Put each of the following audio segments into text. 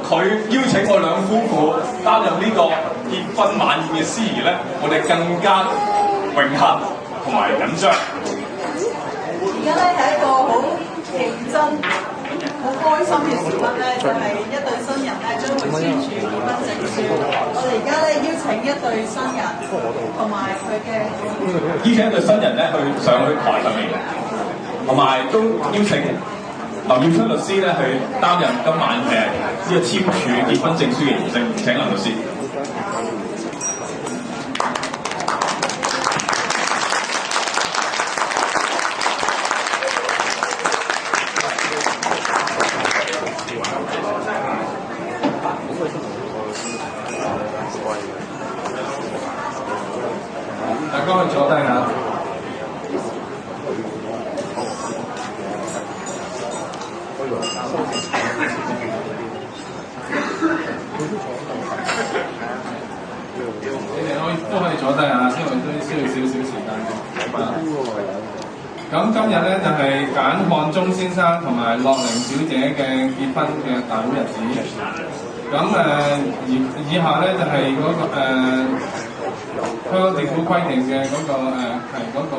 佢邀請我兩夫婦擔任呢個結婚晚宴嘅司儀咧，我哋更加榮幸同埋緊張。而家咧係一個好認真、好開心嘅時刻咧，就係一對新人咧將會簽署結婚證書。我哋而家咧邀請一對新人同埋佢嘅邀請一對新人咧上去台上面，同埋都邀請劉耀春律師咧去擔任今晚嘅呢個簽署結婚證書嘅儀式。請劉律師。大家可以坐低下。你哋都可以坐低下，因為都需要少少時間。咁今日咧就係簡漢忠先生同埋樂玲小姐嘅結婚嘅大好日子。咁以下咧就係香港政府規定嘅嗰個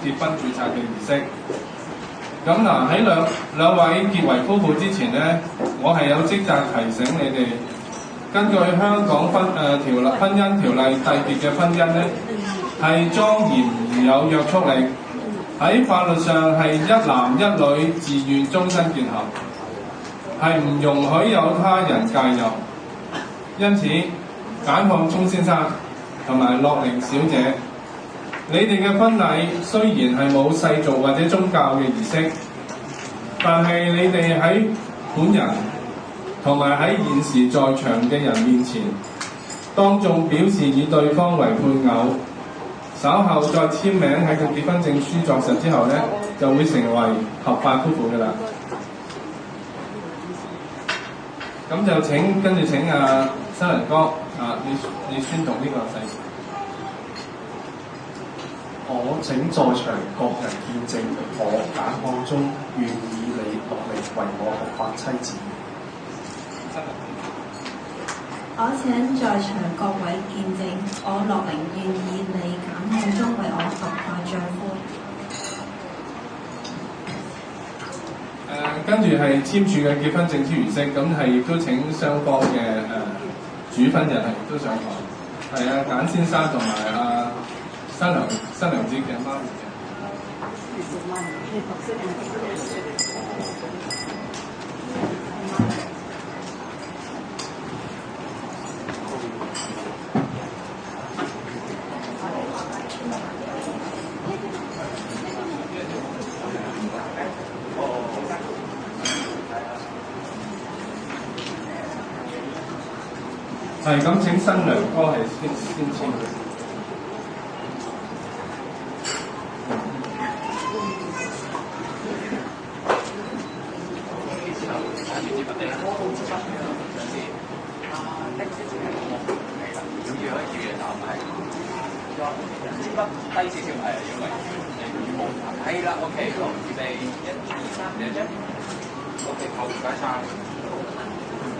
結婚註冊嘅儀式。咁嗱喺兩位結為夫婦之前咧，我係有職責提醒你哋，根據香港婚姻條例締結嘅婚姻咧，係莊嚴而有約束力，喺法律上係一男一女自願終身結合，係唔容許有他人介入。因此，簡漢忠先生同埋樂玲小姐，你哋嘅婚禮雖然係冇世俗或者宗教嘅儀式，但係你哋喺本人同埋喺現時在場嘅人面前，當眾表示以對方為配偶，稍後再簽名喺個結婚證書作實之後咧，就會成為合法夫婦嘅啦。咁就跟住請新人哥你宣讀呢個誓詞。我請在場各人見證，我簡漢忠願以你樂玲為我合法妻子。我請在場各位見證，我樂玲願以你簡漢忠為我合法丈夫。跟住係簽署嘅結婚證書儀式，咁係亦都請雙方嘅主婚人係亦都上台，係簡先生同埋新娘子嘅媽咪嘅。係咁，請新娘哥係先簽嘅。低少少係，因為係啦 ，OK， 預備1、2、3，兩張 ，OK， 好，唔該晒。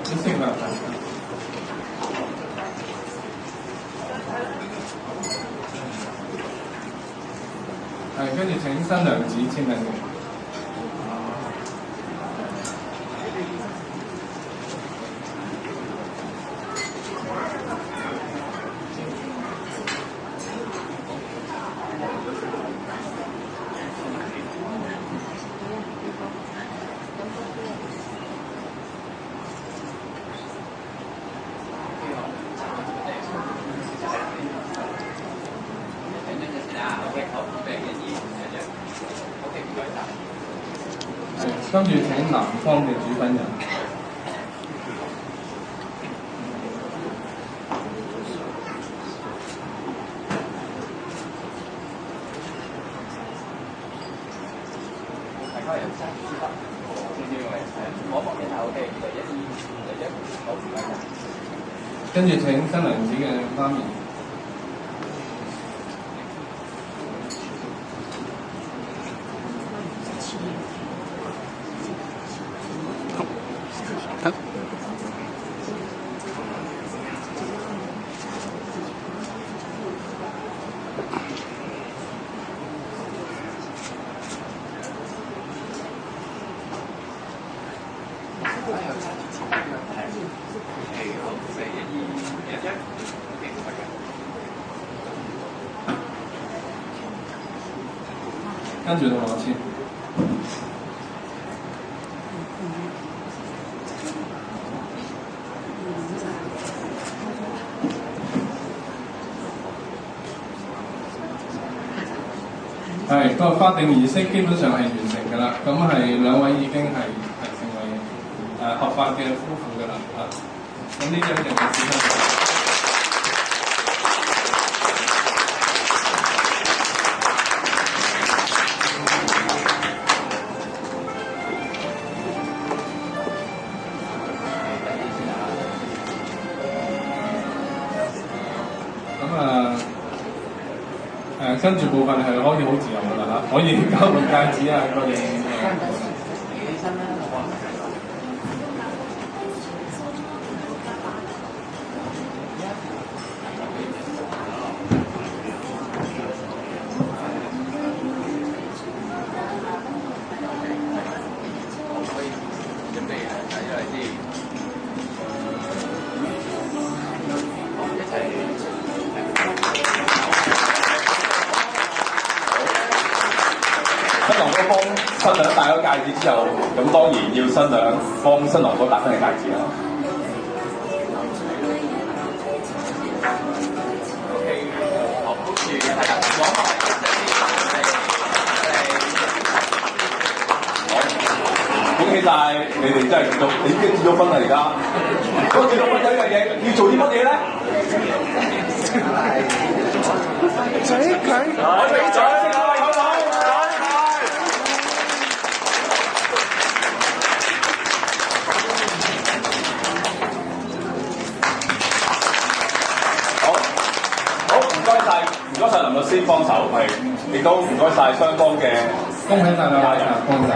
你識啦。係，跟住請新娘子簽名嘅。跟住請男方嘅主婚人。跟住請新娘子嘅媽咪。跟住到我簽。係個法定儀式基本上係完成㗎啦，咁係兩位已經係成為合法嘅夫婦㗎啦咁呢張就係結婚。跟住部分係可以好自由㗎啦可以交換戒指啊嗰啲。新娘戴咗戒指之後，咁當然要新娘幫新郎哥戴翻嘅戒指啦。恭喜晒你哋真係結咗，你已經結咗婚啦而家。不過結咗婚有一樣嘢要做啲乜嘢咧？嘴佢，我俾掌聲各位好唔好？唔該晒林律師幫手，亦都唔該晒雙方嘅，恭喜晒兩位啊！恭喜晒！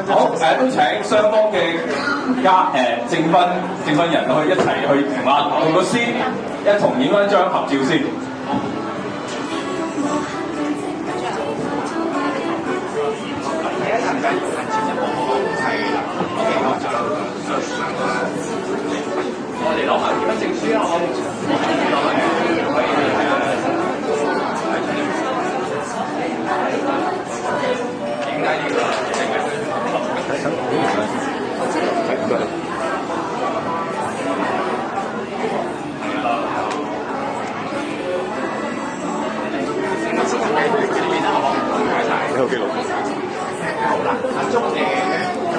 好都請雙方嘅證婚人去一齊去同律師一同影翻張合照先。我哋攞埋結婚證書啦，影低呢個你好記錄。好啦，阿鐘呢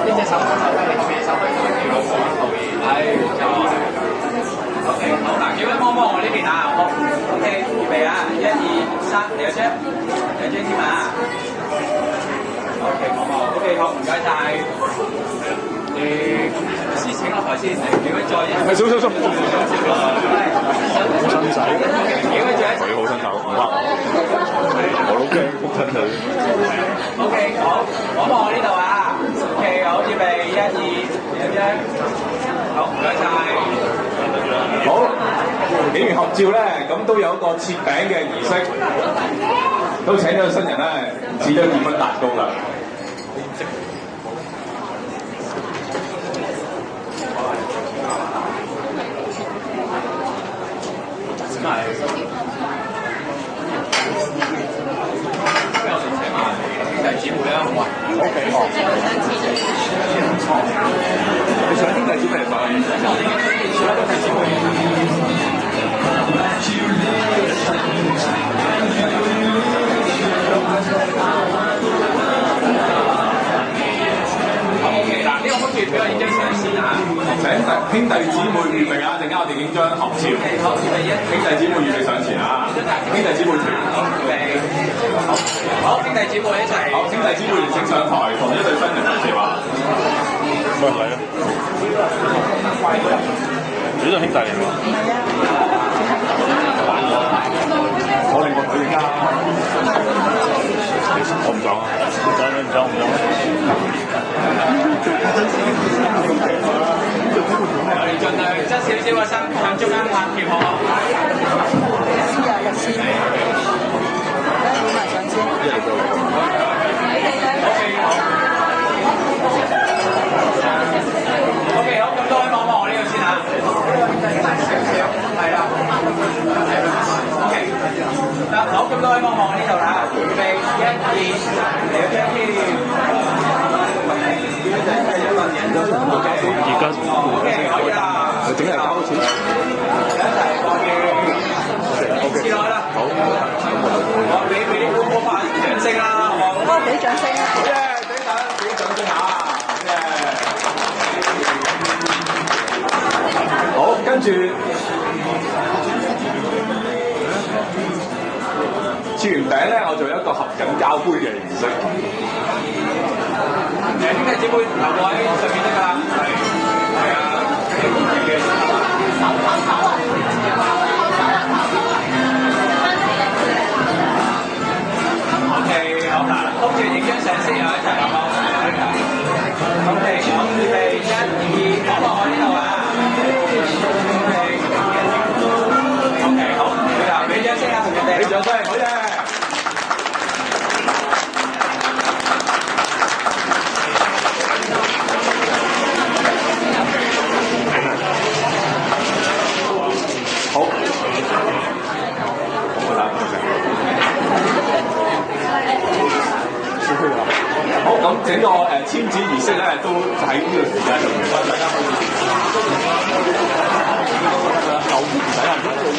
隻手你手揮你老婆後面，冇錯。OK， 好嗱，幾位幫我呢邊啊，好 ，OK， 預備啊，1、2、3，你有張添啊 ，OK， OK， 好，唔該晒。先請落台先，幾位再一，係少，好親仔，幾位再一，佢好親手，唔怕，我都驚仆親佢。OK， 好，幫我呢度啊 ，OK， 好，預備1、2，你有張，好，唔該晒。好，影完合照咧，咁都有一個切餅嘅儀式，都請咗新人咧，切咗結婚蛋糕啦。咁係，俾我哋請埋兄弟姊妹啦，好嘛 ？OK， 你想兄弟姊妹嚟發？兄弟姊妹。OK， 嗱，呢個幅圖俾我影張相先啊！請兄弟姊妹預備啊！陣間我哋影張合照。好，預備兄弟姊妹預備上前啊！兄弟姊妹團，預備。好，兄弟姊妹一齊。好，兄弟姊妹連請上台，同一對新人合照啊！咪係咯。你都兄弟嚟㗎？我另個隊員家。我唔講啊！唔講。我哋盡量側少少個身向中間拍貼好。日師，嚟，攞埋相先。啦，好，咁多位望望呢度啦，預備1、2，嚟一張添。而家 OK， 可以啦。整係交錢。一齊過去。試落去啦。好。我俾啲觀眾拍掌聲啦，好冇？幫我俾掌聲啊！好嘅，俾掌聲下。好，跟住切完餅咧，我做一個合緊膠杯嘅儀式。兄弟姊妹留喺上面得㗎啦，係啊。OK， 好嗱，跟住影張相先啊，一齊好冇 ？OK， 好，預備1、2，望望我呢度啊。OK， 好，嗱，俾掌聲啊，同佢哋。俾掌聲，好嘅。好，好，咁整個簽紙儀式咧，都喺呢個時間就完啦，大家可以後唔使人做嘅。